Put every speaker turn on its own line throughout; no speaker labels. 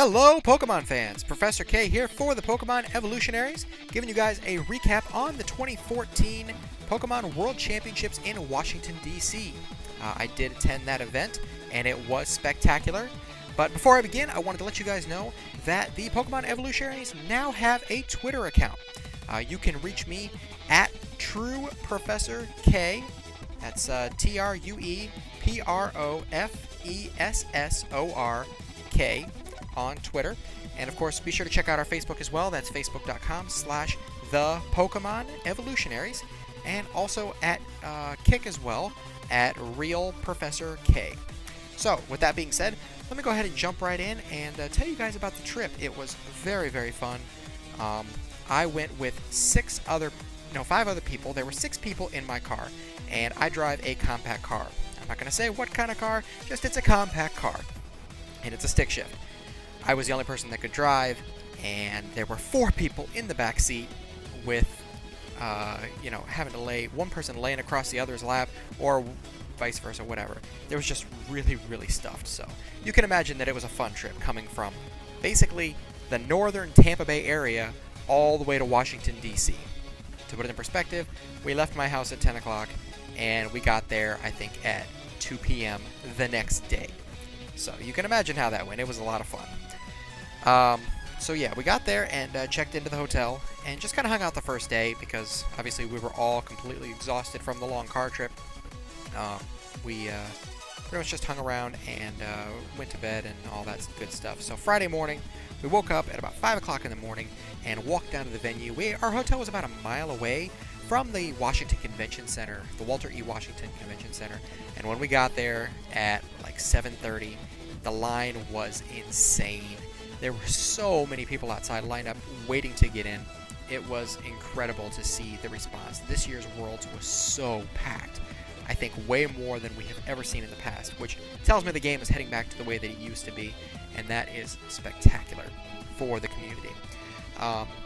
Hello, Pokemon fans! Professor K here for the Pokemon Evolutionaries, giving you guys a recap on the 2014 Pokemon World Championships in Washington, D.C. I did attend that event, and it was spectacular. But before I begin, I wanted to let you guys know that the Pokemon Evolutionaries now have a Twitter account. You can reach me at RealProfessorK. That's TrueProfessorK on Twitter. And of course, be sure to check out our Facebook as well. That's facebook.com/thepokemon-evolutionaries. And also at Kick as well, at RealProfessorK. So, with that being said, let me go ahead and jump right in and tell you guys about the trip. It was very, very fun. I went with 5 other people. There were 6 people in my car, and I drive a compact car. I'm not going to say what kind of car, just it's a compact car, and it's a stick shift. I was the only person that could drive, and there were 4 people in the back seat with, having to lay one person laying across the other's lap, or vice versa, whatever. It was just really, really stuffed. So you can imagine that it was a fun trip coming from basically the northern Tampa Bay area all the way to Washington, D.C. To put it in perspective, we left my house at 10 o'clock, and we got there, I think, at 2 p.m. the next day. So you can imagine how that went. It was a lot of fun. So yeah, we got there and checked into the hotel and just kind of hung out the first day because obviously we were all completely exhausted from the long car trip. We pretty much just hung around and went to bed and all that good stuff. So Friday morning, we woke up at about 5 o'clock in the morning and walked down to the venue. Our hotel was about a mile away from the Washington Convention Center, the Walter E. Washington Convention Center. And when we got there at like 7:30, the line was insane. There were so many people outside lined up waiting to get in. It was incredible to see the response. This year's Worlds was so packed. I think way more than we have ever seen in the past, which tells me the game is heading back to the way that it used to be, and that is spectacular for the community.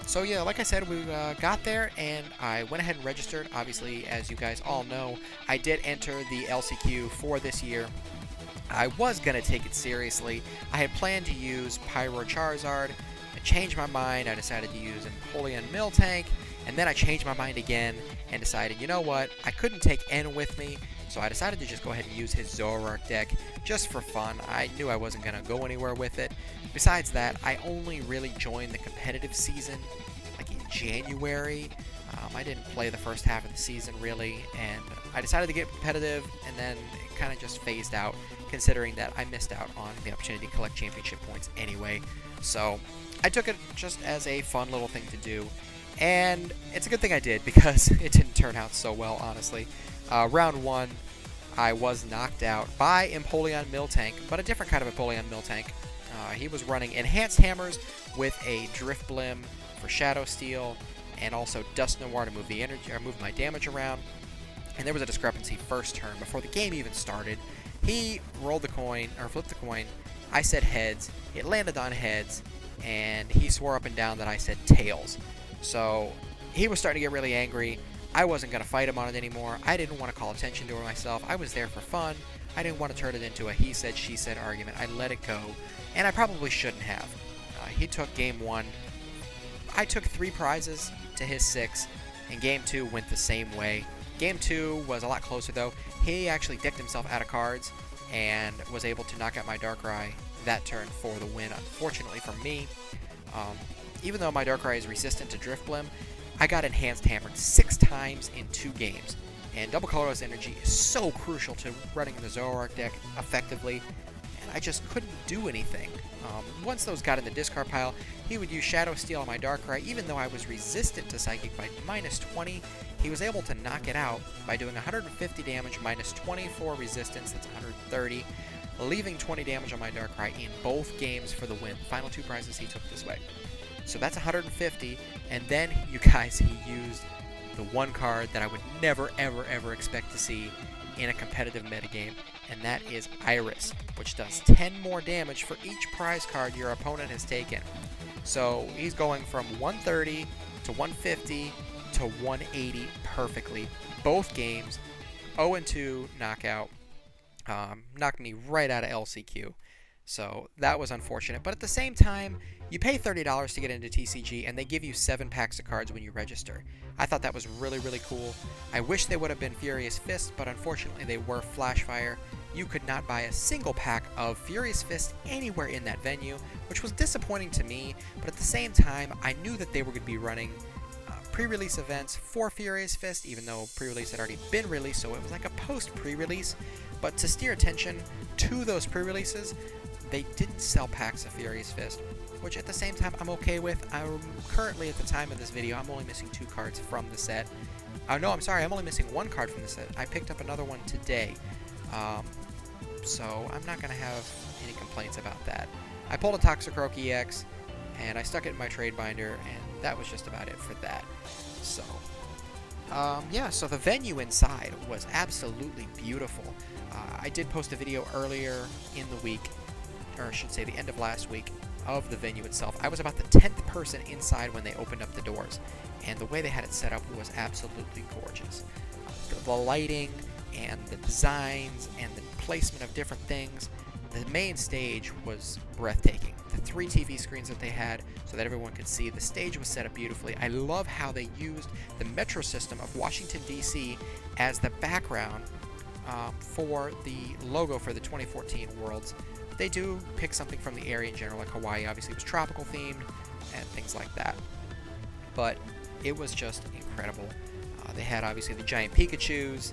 So yeah, like I said, we got there, and I went ahead and registered. Obviously, as you guys all know, I did enter the LCQ for this year. I was going to take it seriously. I had planned to use Pyro Charizard. I changed my mind. I decided to use Empoleon Miltank, and then I changed my mind again and decided, you know what, I couldn't take N with me, so I decided to just go ahead and use his Zoroark deck just for fun. I knew I wasn't going to go anywhere with it. Besides that, I only really joined the competitive season like in January. I didn't play the first half of the season really, and I decided to get competitive, and then it kind of just phased out, considering that I missed out on the opportunity to collect championship points anyway. So I took it just as a fun little thing to do, and it's a good thing I did because it didn't turn out so well, honestly. Round 1, I was knocked out by Empoleon Miltank, but a different kind of Empoleon Miltank. He was running Enhanced Hammers with a Drifblim for Shadow Steel, and also Dust Noir to move the energy or move my damage around. And there was a discrepancy first turn before the game even started. He rolled the coin, or flipped the coin. I said heads. It landed on heads, and he swore up and down that I said tails. So he was starting to get really angry. I wasn't going to fight him on it anymore. I didn't want to call attention to it myself. I was there for fun. I didn't want to turn it into a he said, she said argument. I let it go, and I probably shouldn't have. He took game 1. I took 3 prizes to his 6, and game 2 went the same way. Game 2 was a lot closer though. He actually decked himself out of cards and was able to knock out my Darkrai that turn for the win. Unfortunately for me, even though my Darkrai is resistant to Drifblim, I got Enhanced Hammered 6 times in 2 games. And Double Colorless Energy is so crucial to running the Zoroark deck effectively, and I just couldn't do anything. Once those got in the discard pile, he would use Shadow Steel on my Darkrai. Even though I was resistant to Psychic by -20, he was able to knock it out by doing 150 damage minus 24 resistance, that's 130, leaving 20 damage on my Darkrai in both games for the win. Final 2 prizes he took this way. So that's 150, and then, you guys, he used the one card that I would never, ever, ever expect to see in a competitive metagame, and that is Iris, which does 10 more damage for each prize card your opponent has taken. So he's going from 130 to 150 to 180 perfectly. Both games, 0-2 knockout. Knocked me right out of LCQ. So that was unfortunate. But at the same time, you pay $30 to get into TCG, and they give you 7 packs of cards when you register. I thought that was really, really cool. I wish they would have been Furious Fist, but unfortunately they were Flashfire. You could not buy a single pack of Furious Fist anywhere in that venue, which was disappointing to me, but at the same time, I knew that they were going to be running pre-release events for Furious Fist, even though pre-release had already been released, so it was like a post-pre-release. But to steer attention to those pre-releases, they didn't sell packs of Furious Fist, which at the same time I'm okay with. I'm currently, at the time of this video, I'm only missing 2 cards from the set. No, I'm sorry, I'm only missing 1 card from the set. I picked up another one today, so I'm not going to have any complaints about that. I pulled a Toxicroak EX, and I stuck it in my trade binder, and that was just about it for that. So, yeah, so the venue inside was absolutely beautiful. I did post a video earlier in the week, or I should say the end of last week, of the venue itself. I was about the 10th person inside when they opened up the doors, and the way they had it set up was absolutely gorgeous. The lighting and the designs and the placement of different things, the main stage was breathtaking. The 3 TV screens that they had so that everyone could see, the stage was set up beautifully. I love how they used the metro system of Washington, D.C. as the background for the logo for the 2014 Worlds. They do pick something from the area in general, like Hawaii obviously was tropical themed and things like that. But it was just incredible. They had obviously the giant Pikachus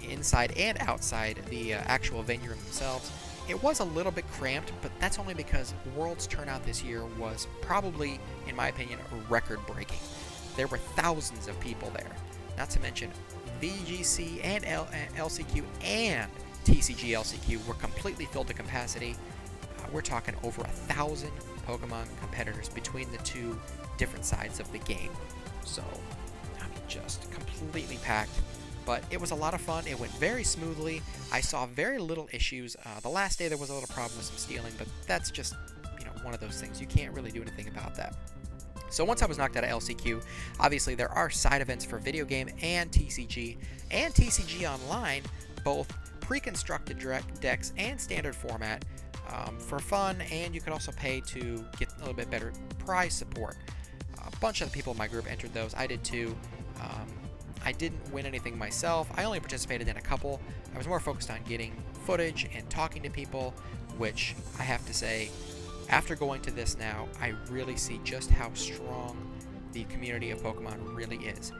inside and outside the actual venue room themselves. It was a little bit cramped, but that's only because Worlds turnout this year was probably, in my opinion, record-breaking. There were thousands of people there. Not to mention VGC and LCQ and TCG LCQ were completely filled to capacity. We're talking over 1,000 Pokemon competitors between the 2 different sides of the game. So, I mean, just completely packed. But it was a lot of fun. It went very smoothly. I saw very little issues. The last day there was a little problem with some stealing, but that's just, one of those things. You can't really do anything about that. So once I was knocked out of LCQ, obviously there are side events for video game and TCG Online, both pre-constructed decks and standard format for fun, and you could also pay to get a little bit better prize support. A bunch of the people in my group entered those. I did too. I didn't win anything myself. I only participated in a couple. I was more focused on getting footage and talking to people, which I have to say, after going to this now, I really see just how strong the community of Pokemon really is.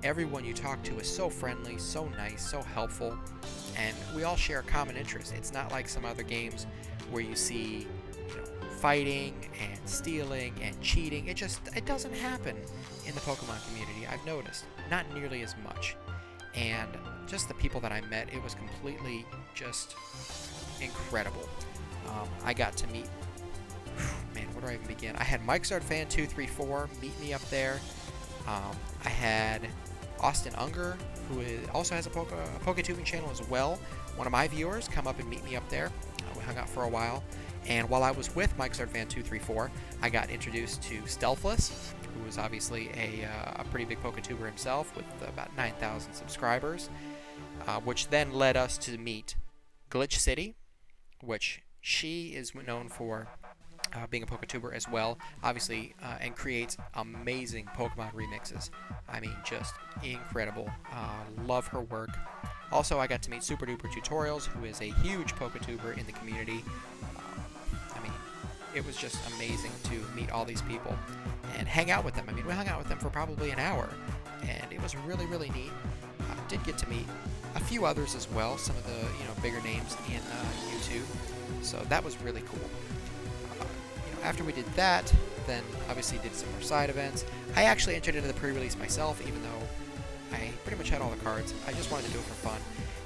Everyone you talk to is so friendly, so nice, so helpful, and we all share a common interest. It's not like some other games where you see fighting and stealing and cheating. It doesn't happen in the Pokemon community, I've noticed. Not nearly as much. And just the people that I met, it was completely just incredible. I got to meet, man, where do I even begin? I had MikeZardFan234 meet me up there. I had Austin Unger, who also has a Poketubing channel as well. One of my viewers come up and meet me up there. We hung out for a while. And while I was with MikeZardFan234, I got introduced to Stealthless, who is obviously a pretty big Poketuber himself with about 9,000 subscribers, which then led us to meet Glitch City, which she is known for being a Poketuber as well, obviously, and creates amazing Pokemon remixes. I mean, just incredible. Love her work. Also, I got to meet Super Duper Tutorials, who is a huge Poketuber in the community. I mean, it was just amazing to meet all these people and hang out with them. I mean, we hung out with them for probably an hour, and it was really, really neat. Did get to meet a few others as well, some of the bigger names in YouTube. So that was really cool. After we did that, then obviously did some more side events. I actually entered into the pre-release myself, even though I pretty much had all the cards. I just wanted to do it for fun.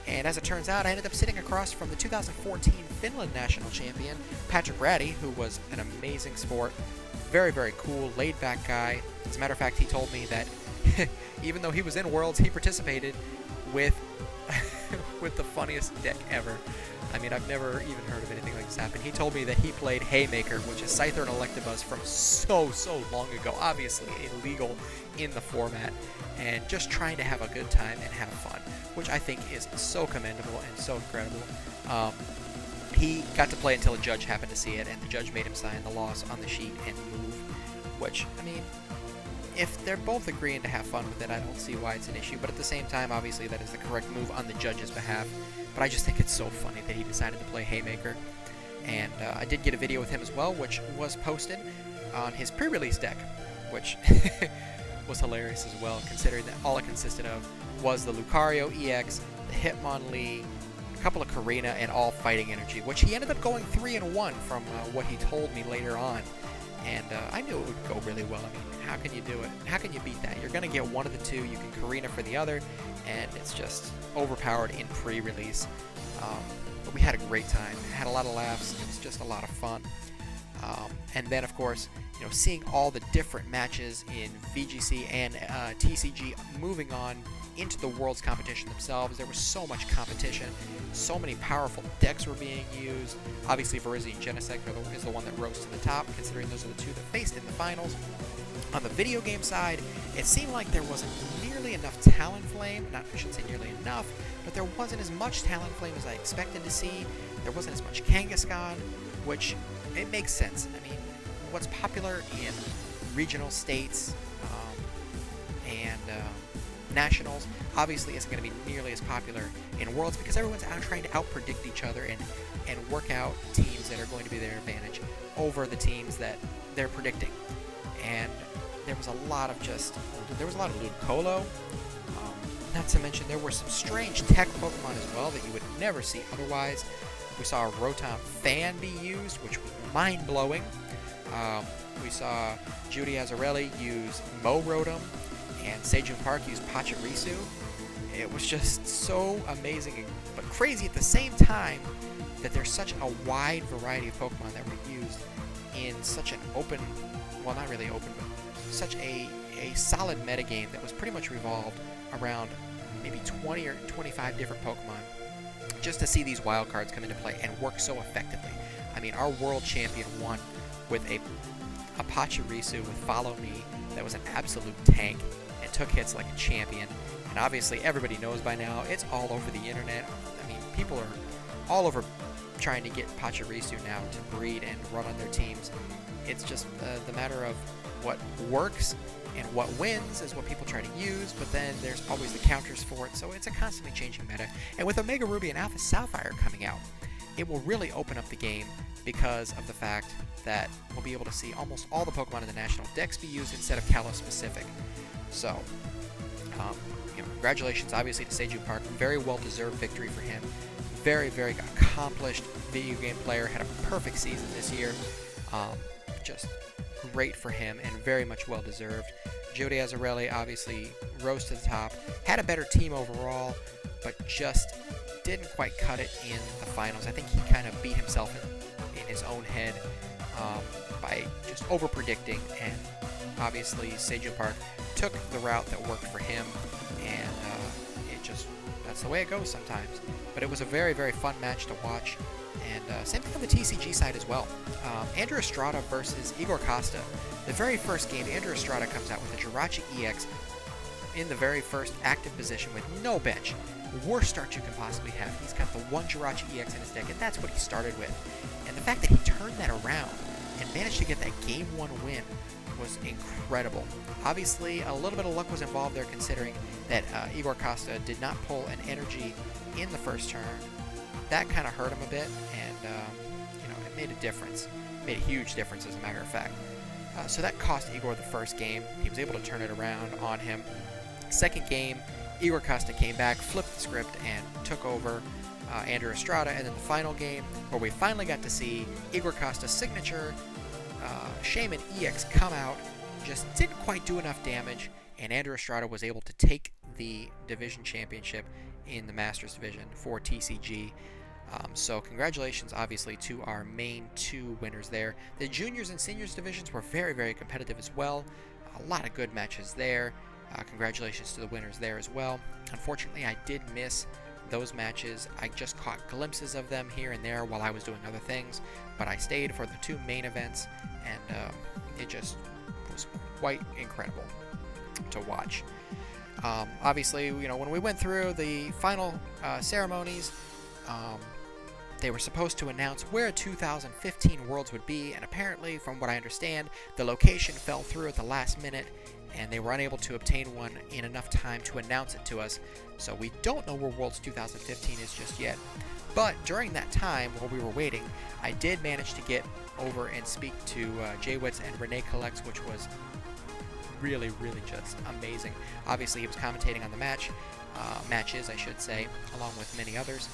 And as it turns out, I ended up sitting across from the 2014 Finland national champion, Patrick Ratty, who was an amazing sport. Very, very cool, laid-back guy. As a matter of fact, he told me that even though he was in Worlds, he participated with with the funniest deck ever. I mean, I've never even heard of anything like this happen. He told me that he played Haymaker, which is Scyther and Electabuzz from so long ago, obviously illegal in the format, and just trying to have a good time and have fun, which I think is so commendable and so incredible. he got to play until a judge happened to see it, and the judge made him sign the loss on the sheet and move, which, I mean, if they're both agreeing to have fun with it, I don't see why it's an issue, but at the same time, obviously, that is the correct move on the judge's behalf. But I just think it's so funny that he decided to play Haymaker. And I did get a video with him as well, which was posted on his pre-release deck, which was hilarious as well, considering that all it consisted of was the Lucario EX, the Hitmonlee, a couple of Karina, and all fighting energy, which he ended up going 3-1 from what he told me later on. And I knew it would go really well. I mean, how can you do it? How can you beat that? You're going to get one of the two. You can Karina for the other, and it's just overpowered in pre-release. But we had a great time. Had a lot of laughs. It was just a lot of fun. And then, of course, you know, seeing all the different matches in VGC and TCG moving on into the Worlds competition themselves. There was so much competition. So many powerful decks were being used. Obviously, Verizon and Genesect is the one that rose to the top, considering those are the two that faced in the finals. On the video game side, it seemed like there wasn't nearly enough Talonflame. I shouldn't say nearly enough, but there wasn't as much Talonflame as I expected to see. There wasn't as much Kangaskhan, which it makes sense. I mean, what's popular in regional states and nationals obviously isn't going to be nearly as popular in Worlds, because everyone's out trying to out-predict each other and work out teams that are going to be their advantage over the teams that they're predicting. And there was a lot of Ludicolo. Not to mention there were some strange tech Pokemon as well that you would never see otherwise. We saw a Rotom Fan be used, which was mind-blowing. We saw Judy Azarelli use Rotom, and Sejun Park use Pachirisu. It was just so amazing, but crazy at the same time that there's such a wide variety of Pokemon that were used in such an open, well, not really open, but such a solid metagame that was pretty much revolved around maybe 20 or 25 different Pokemon, just to see these wild cards come into play and work so effectively. I mean, our world champion won with a Pachirisu with Follow Me that was an absolute tank and took hits like a champion. And obviously everybody knows by now, it's all over the internet. I mean, people are all over trying to get Pachirisu now to breed and run on their teams. It's just the matter of what works and what wins is what people try to use, but then there's always the counters for it, so it's a constantly changing meta. And with Omega Ruby and Alpha Sapphire coming out, it will really open up the game because of the fact that we'll be able to see almost all the Pokemon in the national decks be used instead of Kalos specific. So, congratulations obviously to Sejun Park. Very well-deserved victory for him. Very, very accomplished video game player. Had a perfect season this year. Just great for him and very much well-deserved. Jody Azarelli obviously rose to the top. Had a better team overall, but just didn't quite cut it in the finals. I think he kind of beat himself in his own head by just over-predicting, and obviously Sejun Park took the route that worked for him, and that's the way it goes sometimes. But it was a very, very fun match to watch, and same thing on the TCG side as well. Andrew Estrada versus Igor Costa. The very first game, Andrew Estrada comes out with a Jirachi EX in the very first active position with no bench. Worst start you can possibly have. He's got the one Jirachi EX in his deck, and that's what he started with. And the fact that he turned that around and managed to get that Game 1 win was incredible. Obviously, a little bit of luck was involved there, considering that Igor Costa did not pull an energy in the first turn. That kind of hurt him a bit, and it made a difference. It made a huge difference, as a matter of fact. So that cost Igor the first game. He was able to turn it around on him. Second game, Igor Costa came back, flipped the script, and took over Andrew Estrada. And then the final game, where we finally got to see Igor Costa's signature Shaman EX come out, just didn't quite do enough damage, and Andrew Estrada was able to take the division championship in the Masters division for TCG. So congratulations, obviously, to our main two winners there. The juniors and seniors divisions were very, very competitive as well. A lot of good matches there. Congratulations to the winners there as well. Unfortunately, I did miss those matches. I just caught glimpses of them here and there while I was doing other things, but I stayed for the two main events, and it just was quite incredible to watch. Obviously, when we went through the final ceremonies, they were supposed to announce where 2015 Worlds would be, and apparently, from what I understand, the location fell through at the last minute, and they were unable to obtain one in enough time to announce it to us, so we don't know where Worlds 2015 is just yet. But during that time, while we were waiting, I did manage to get over and speak to Jwitz and Renee Collects, which was really, really just amazing. Obviously, he was commentating on the matches, I should say, along with many others.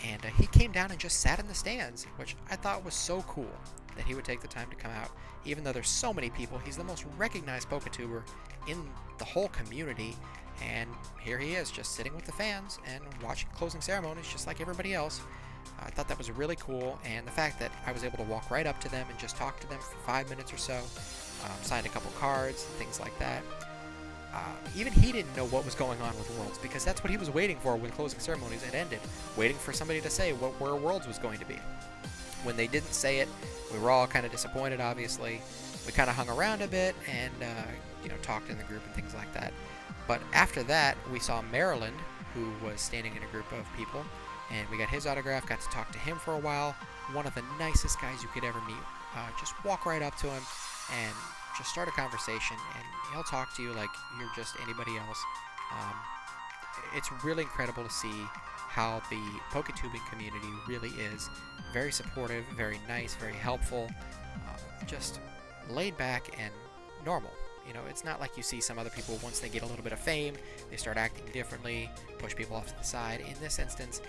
And he came down and just sat in the stands, which I thought was so cool that he would take the time to come out. Even though there's so many people, he's the most recognized PokeTuber in the whole community. And here he is, just sitting with the fans and watching closing ceremonies just like everybody else. I thought that was really cool, and the fact that I was able to walk right up to them and just talk to them for 5 minutes or so, signed a couple cards, things like that. Even he didn't know what was going on with Worlds, because that's what he was waiting for when closing ceremonies had ended, waiting for somebody to say where Worlds was going to be. When they didn't say it, we were all kind of disappointed, obviously. We kind of hung around a bit and talked in the group and things like that. But after that, we saw Maryland, who was standing in a group of people, and we got his autograph, got to talk to him for a while. One of the nicest guys you could ever meet. Just walk right up to him and just start a conversation, and he'll talk to you like you're just anybody else. It's really incredible to see how the PokeTubing community really is very supportive, very nice, very helpful, just laid back and normal. You know, it's not like you see some other people, once they get a little bit of fame, they start acting differently, push people off to the side. In this instance,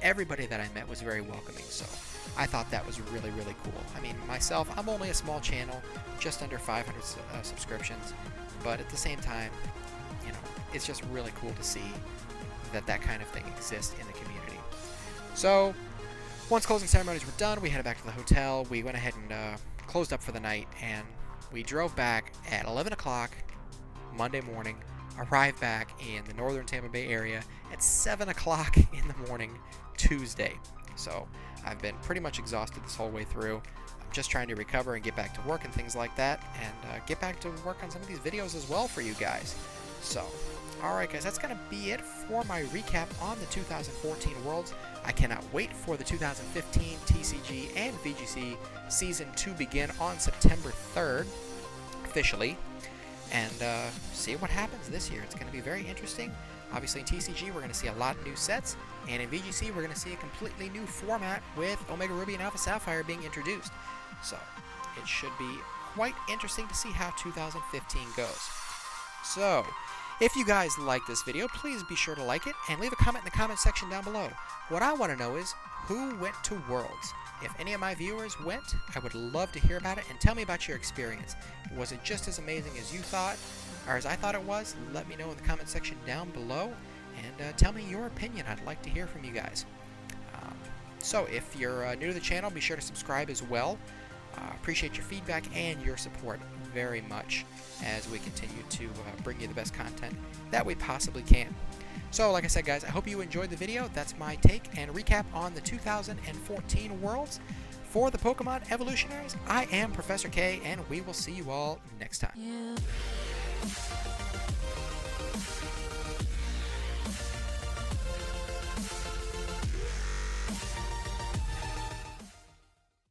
everybody that I met was very welcoming, so I thought that was really, really cool. I mean, myself, I'm only a small channel, just under 500 subscriptions, but at the same time, you know, it's just really cool to see that kind of thing exists in the community. So, once closing ceremonies were done, we headed back to the hotel. We went ahead and closed up for the night, and we drove back at 11 o'clock Monday morning, arrived back in the northern Tampa Bay area at 7 o'clock in the morning Tuesday. So I've been pretty much exhausted this whole way through. I'm just trying to recover and get back to work and things like that, and get back to work on some of these videos as well for you guys. So, alright guys, that's going to be it for my recap on the 2014 Worlds. I cannot wait for the 2015 TCG and VGC Season 2 begin on September 3rd, officially, and see what happens this year. It's going to be very interesting. Obviously in TCG we're going to see a lot of new sets, and in VGC we're going to see a completely new format with Omega Ruby and Alpha Sapphire being introduced. So it should be quite interesting to see how 2015 goes. So, if you guys like this video, please be sure to like it and leave a comment in the comment section down below. What I want to know is, who went to Worlds? If any of my viewers went, I would love to hear about it, and tell me about your experience. Was it just as amazing as you thought, or as I thought it was? Let me know in the comment section down below, and tell me your opinion. I'd like to hear from you guys. So if you're new to the channel, be sure to subscribe as well. Appreciate your feedback and your support very much as we continue to bring you the best content that we possibly can. So like I said guys, I hope you enjoyed the video. That's my take and recap on the 2014 Worlds. For the Pokemon Evolutionaries, I am Professor K, and we will see you all next time. Yeah.